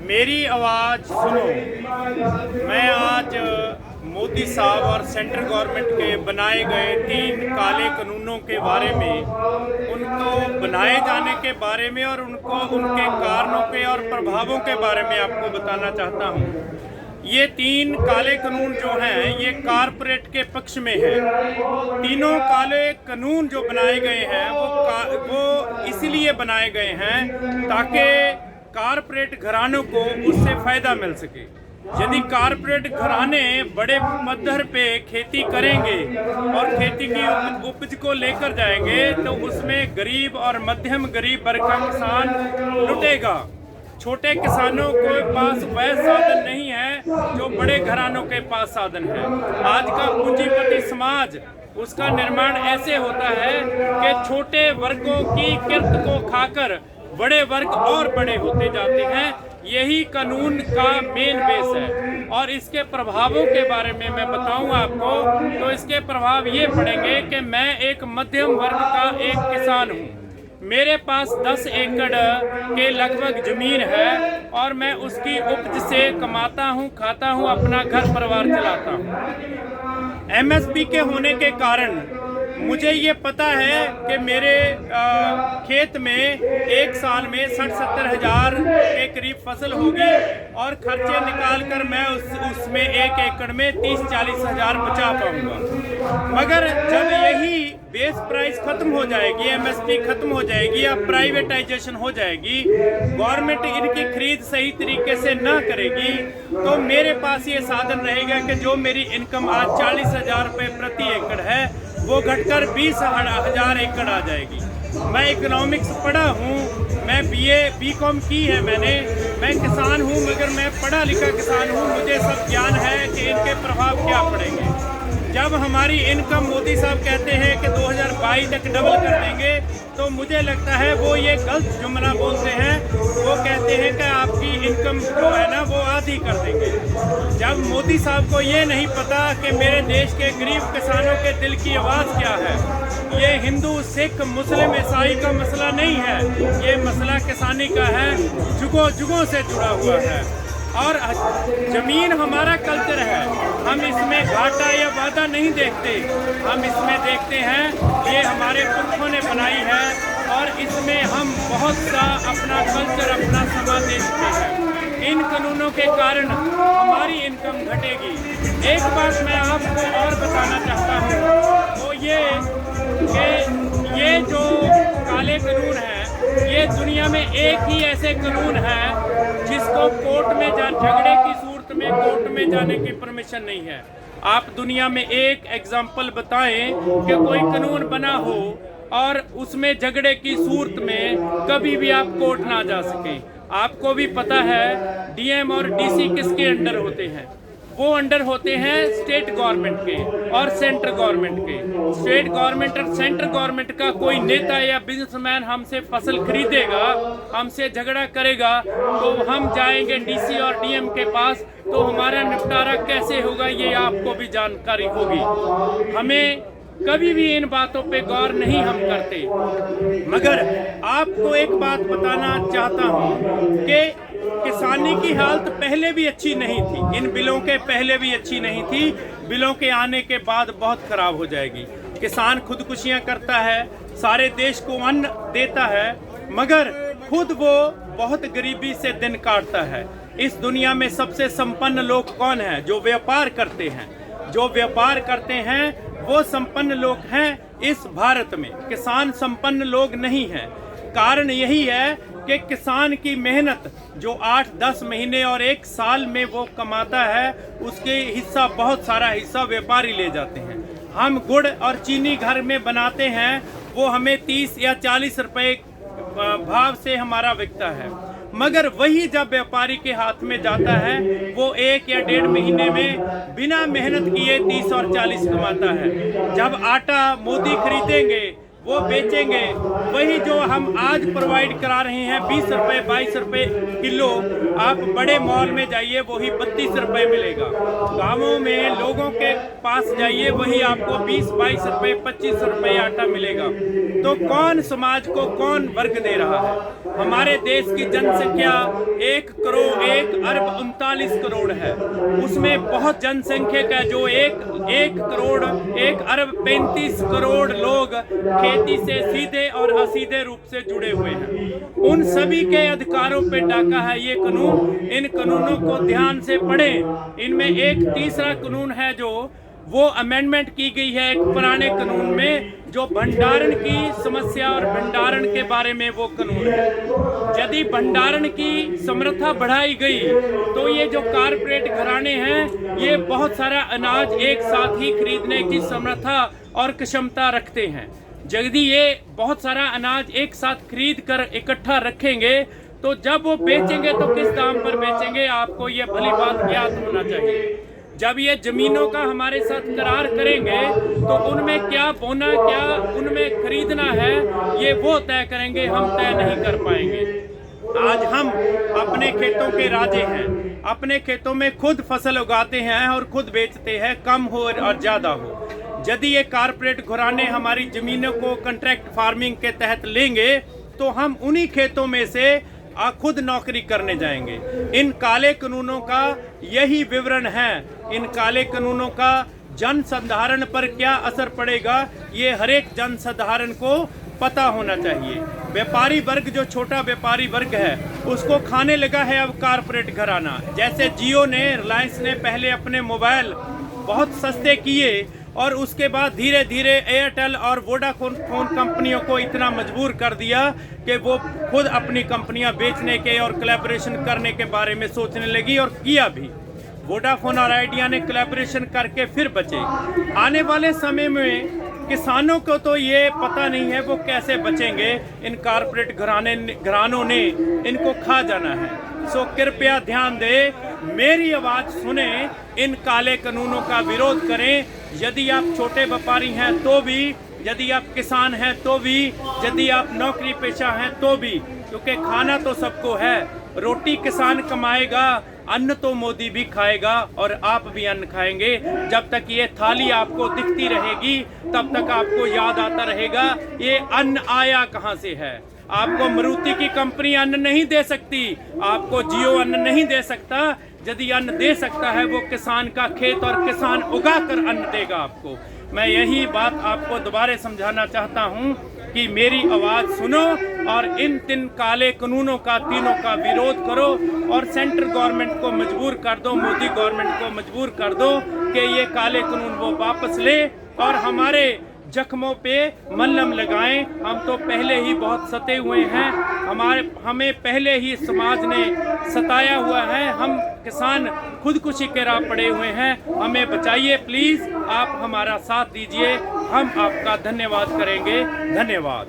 मेरी आवाज़ सुनो। मैं आज मोदी साहब और सेंट्रल गवर्नमेंट के बनाए गए 3 काले कानूनों के बारे में, उनको बनाए जाने के बारे में और उनके कारणों के और प्रभावों के बारे में आपको बताना चाहता हूँ। ये 3 काले कानून जो हैं ये कारपोरेट के पक्ष में है। तीनों काले कानून जो बनाए गए हैं वो इसलिए बनाए गए हैं ताकि कारपोरेट घरानों को उससे फ़ायदा मिल सके। यदि कारपोरेट घराने बड़े पद्धर पे खेती करेंगे और खेती की उपज को लेकर जाएंगे तो उसमें गरीब और मध्यम गरीब वर्ग का किसान लुटेगा। छोटे किसानों के पास वह साधन नहीं है जो बड़े घरानों के पास साधन है। आज का पूंजीपति समाज, उसका निर्माण ऐसे होता है कि छोटे वर्गों की किर्त को खाकर बड़े वर्ग और बड़े होते जाते हैं। यही कानून का मेन बेस है। और इसके प्रभावों के बारे में मैं बताऊं आपको तो इसके प्रभाव ये पड़ेंगे कि मैं एक मध्यम वर्ग का एक किसान हूं। मेरे पास 10 एकड़ के लगभग ज़मीन है और मैं उसकी उपज से कमाता हूं, खाता हूं, अपना घर परिवार चलाता हूं। एमएसपी के होने के कारण मुझे ये पता है कि मेरे खेत में एक साल में 60-70 हज़ार के करीब फसल होगी और खर्चे निकाल कर मैं उसमें 1 एकड़ में 30-40 हज़ार बचा पाऊंगा। मगर जब यही बेस प्राइस खत्म हो जाएगी, एमएसपी खत्म हो जाएगी या प्राइवेटाइजेशन हो जाएगी, गवर्नमेंट इनकी खरीद सही तरीके से ना करेगी, तो मेरे पास ये साधन रहेगा कि जो मेरी इनकम आज 40 हज़ार रुपये प्रति एकड़ है वो घटकर 20 हज़ार एकड़ आ जाएगी। मैं इकोनॉमिक्स पढ़ा हूँ, मैं बीकॉम की है मैं किसान हूँ, मगर मैं पढ़ा लिखा किसान हूँ। मुझे सब ज्ञान है कि इनके प्रभाव क्या पड़ेंगे। जब हमारी इनकम मोदी साहब कहते हैं कि 2022 तक डबल कर देंगे, तो मुझे लगता है वो ये गलत जुमला बोलते हैं। वो कहते हैं कि आपकी इनकम जो है ना वो आधी कर देंगे। जब मोदी साहब को ये नहीं पता कि मेरे देश के गरीब किसानों के दिल की आवाज़ क्या है। ये हिंदू, सिख, मुस्लिम, ईसाई का मसला नहीं है, ये मसला किसानी का है, जुगों जुगों से जुड़ा हुआ है। और ज़मीन हमारा कल्चर है, हम इसमें घाटा या वादा नहीं देखते, हम इसमें देखते हैं ये हमारे पुरखों ने बनाई है और इसमें हम बहुत सा अपना कल्चर, अपना समाज दे चुके हैं। इन कानूनों के कारण हमारी इनकम घटेगी। एक बात मैं आपको और बताना चाहता हूँ, वो ये कि ये जो काले कानून हैं ये दुनिया में एक ही ऐसे कानून है जिसको कोर्ट में झगड़े की सूरत में कोर्ट में जाने की परमिशन नहीं है। आप दुनिया में एक एग्जाम्पल बताएं कि कोई कानून बना हो और उसमें झगड़े की सूरत में कभी भी आप कोर्ट ना जा सकें। आपको भी पता है डीएम और डीसी किसके अंडर होते हैं? वो अंडर होते हैं स्टेट गवर्नमेंट के और सेंट्रल गवर्नमेंट के। स्टेट गवर्नमेंट और सेंट्रल गवर्नमेंट का कोई नेता या बिजनेसमैन हमसे फसल खरीदेगा, हमसे झगड़ा करेगा, तो हम जाएंगे डीसी और डीएम के पास, तो हमारा निपटारा कैसे होगा ये आपको भी जानकारी होगी। हमें कभी भी इन बातों पे गौर नहीं हम करते। मगर आपको एक बात बताना चाहता हूँ कि किसानी की हालत पहले भी अच्छी नहीं थी, इन बिलों के पहले भी अच्छी नहीं थी, बिलों के आने के बाद बहुत खराब हो जाएगी। किसान खुदकुशियाँ करता है, सारे देश को अन्न देता है, मगर खुद वो बहुत गरीबी से दिन काटता है। इस दुनिया में सबसे संपन्न लोग कौन हैं? जो व्यापार करते हैं। जो व्यापार करते हैं वो संपन्न लोग हैं इस भारत में। किसान संपन्न लोग नहीं हैं। कारण यही है कि किसान की मेहनत जो 8-10 महीने और 1 साल में वो कमाता है, उसके हिस्सा, बहुत सारा हिस्सा व्यापारी ले जाते हैं। हम गुड़ और चीनी घर में बनाते हैं, वो हमें 30 या 40 रुपए भाव से हमारा बिकता है, मगर वही जब व्यापारी के हाथ में जाता है वो 1 या 1.5 महीने में बिना मेहनत किए 30 और 40 कमाता है। जब आटा मोदी खरीदेंगे वो बेचेंगे, वही जो हम आज प्रोवाइड करा रहे हैं 20 रुपये 22 रुपये किलो, आप बड़े मॉल में जाइए वही 32 रुपये मिलेगा। गांवों में लोगों के पास जाइए वही आपको 20-22 रुपये 25 रुपये आटा मिलेगा। तो कौन समाज को कौन वर्ग दे रहा है? हमारे देश की जनसंख्या 1,39,39 है। उसमें बहुत जनसंख्यक है जो 1,35,00,000,000 लोग खेती से सीधे और असीधे रूप से जुड़े हुए हैं। उन सभी के अधिकारों पे डाका है ये कानून। इन कानूनों को ध्यान से पढ़ें। इनमें एक तीसरा कानून है जो वो अमेंडमेंट की गई है एक पुराने कानून में, जो भंडारण की समस्या और भंडारण के बारे में वो कानून है। यदि भंडारण की समर्था बढ़ाई गई तो ये जो कारपोरेट घराने हैं ये बहुत सारा अनाज एक साथ ही खरीदने की समर्था और क्षमता रखते हैं। यदि ये बहुत सारा अनाज एक साथ खरीद कर इकट्ठा रखेंगे तो जब वो बेचेंगे तो किस दाम पर बेचेंगे, आपको ये भली बात ज्ञात होना चाहिए। जब ये जमीनों का हमारे साथ करार करेंगे तो उनमें क्या बोना, क्या उनमें खरीदना है, ये वो तय करेंगे, हम तय नहीं कर पाएंगे। आज हम अपने खेतों के राजे हैं, अपने खेतों में खुद फसल उगाते हैं और खुद बेचते हैं, कम हो और ज़्यादा हो। यदि ये कारपोरेट घराने हमारी ज़मीनों को कॉन्ट्रैक्ट फार्मिंग के तहत लेंगे तो हम उन्हीं खेतों में से खुद नौकरी करने जाएंगे। इन काले कानूनों का यही विवरण है। इन काले कानूनों का जनसाधारण पर क्या असर पड़ेगा ये हर एक जनसाधारण को पता होना चाहिए। व्यापारी वर्ग, जो छोटा व्यापारी वर्ग है, उसको खाने लगा है अब कारपोरेट घराना। जैसे जियो ने, रिलायंस ने पहले अपने मोबाइल बहुत सस्ते किए और उसके बाद धीरे धीरे एयरटेल और वोडाफोन कंपनियों को इतना मजबूर कर दिया कि वो खुद अपनी कंपनियां बेचने के और कोलैबोरेशन करने के बारे में सोचने लगी, और किया भी। वोडाफोन और आइडिया ने कोलैबोरेशन करके फिर बचे। आने वाले समय में किसानों को तो ये पता नहीं है वो कैसे बचेंगे। इन कारपोरेट घरानों ने इनको खा जाना है। सो कृपया ध्यान दें, मेरी आवाज़ सुने, इन काले कानूनों का विरोध करें। यदि आप छोटे व्यापारी हैं तो भी, यदि आप किसान हैं तो भी, यदि आप नौकरी पेशा हैं तो भी, क्योंकि खाना तो सबको है। रोटी किसान कमाएगा, अन्न तो मोदी भी खाएगा और आप भी अन्न खाएंगे। जब तक ये थाली आपको दिखती रहेगी तब तक आपको याद आता रहेगा ये अन्न आया कहाँ से है। आपको मारुति की कंपनी अन्न नहीं दे सकती, आपको जियो अन्न नहीं दे सकता। यदि अन्न दे सकता है वो किसान का खेत और किसान उगा कर अन्न देगा आपको। मैं यही बात आपको दोबारा समझाना चाहता हूँ कि मेरी आवाज़ सुनो और इन 3 काले कानूनों का, तीनों का विरोध करो और सेंट्रल गवर्नमेंट को मजबूर कर दो, मोदी गवर्नमेंट को मजबूर कर दो कि ये काले कानून वो वापस ले और हमारे जख्मों पे मलहम लगाएं। हम तो पहले ही बहुत सते हुए हैं, हमें पहले ही समाज ने सताया हुआ है। हम किसान खुदकुशी के राह पड़े हुए हैं, हमें बचाइए प्लीज़। आप हमारा साथ दीजिए, हम आपका धन्यवाद करेंगे। धन्यवाद।